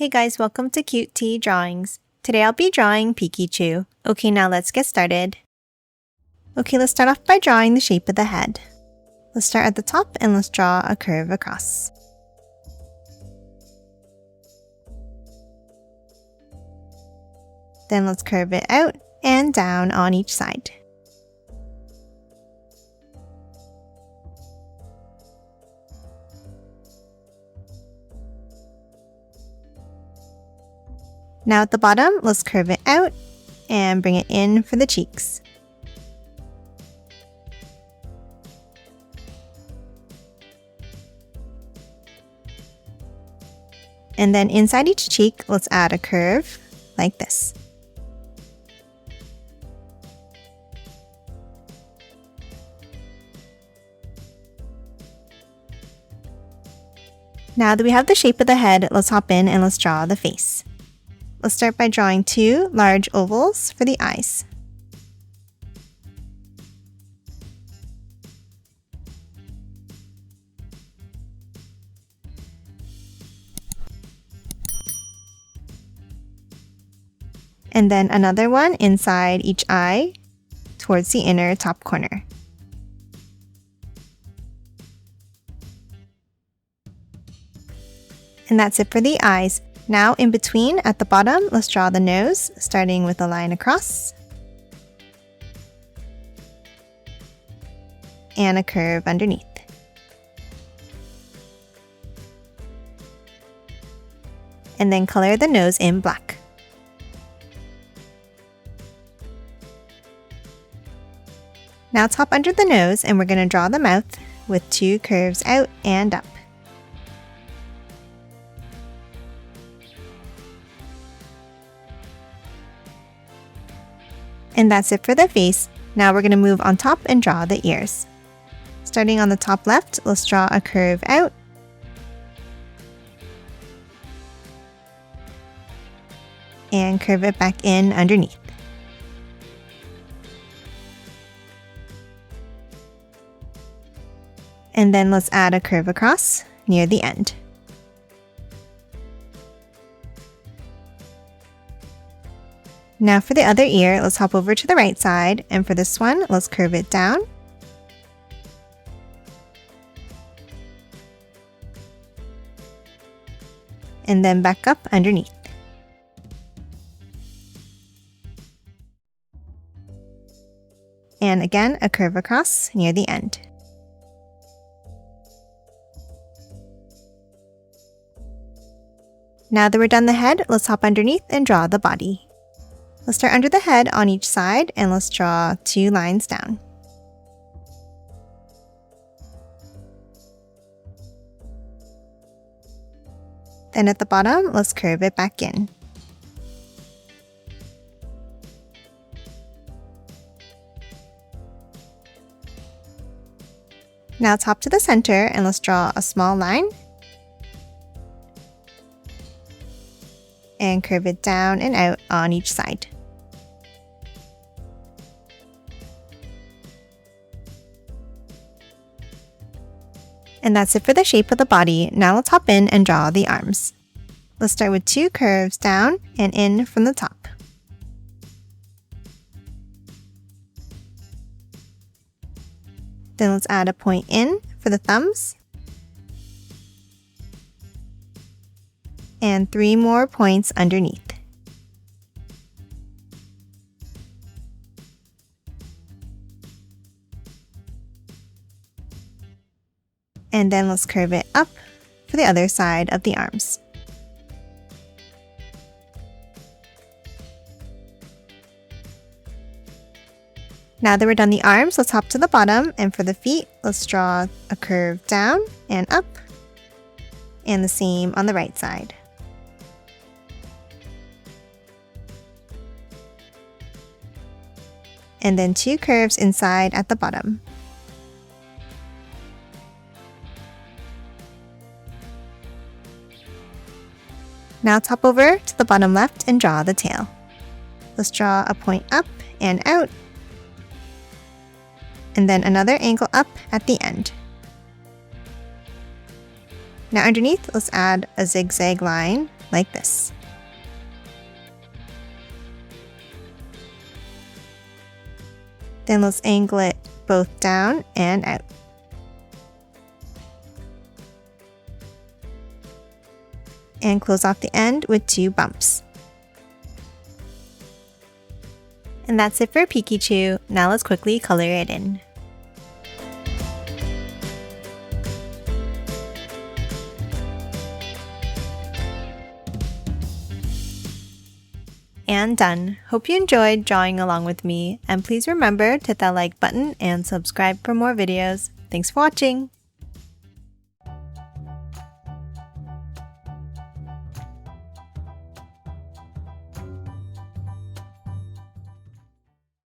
Hey guys, welcome to Cute Tea Drawings. Today I'll be drawing Peakychu. Okay, now let's get started. Okay, let's start off by drawing the shape of the head. Let's start at the top and let's draw a curve across. Then let's curve it out and down on each side. Now at the bottom, let's curve it out and bring it in for the cheeks. And then inside each cheek, let's add a curve like this. Now that we have the shape of the head, let's hop in and let's draw the face. Let's start by drawing two large ovals for the eyes. And then another one inside each eye towards the inner top corner. And that's it for the eyes. Now in between, at the bottom, let's draw the nose, starting with a line across and a curve underneath. And then color the nose in black. Now top under the nose, and we're going to draw the mouth with two curves out and up. And that's it for the face. Now we're going to move on top and draw the ears. Starting on the top left, let's draw a curve out. And curve it back in underneath. And then let's add a curve across near the end. Now for the other ear, let's hop over to the right side, and for this one, let's curve it down. And then back up underneath. And again, a curve across near the end. Now that we're done the head, let's hop underneath and draw the body. Let's start under the head on each side and let's draw two lines down. Then at the bottom, let's curve it back in. Now top to the center and let's draw a small line. And curve it down and out on each side. And that's it for the shape of the body. Now let's hop in and draw the arms. Let's start with two curves down and in from the top. Then let's add a point in for the thumbs. And three more points underneath. And then let's curve it up for the other side of the arms. Now that we're done the arms, let's hop to the bottom, and for the feet, let's draw a curve down and up, and the same on the right side. And then two curves inside at the bottom. Now top over to the bottom left and draw the tail. Let's draw a point up and out, and then another angle up at the end. Now underneath, let's add a zigzag line like this. Then let's angle it both down and out. And close off the end with 2 bumps. And that's it for Peakychu. Now let's quickly color it in. And done. Hope you enjoyed drawing along with me, and please remember to hit that like button and subscribe for more videos. Thanks for watching!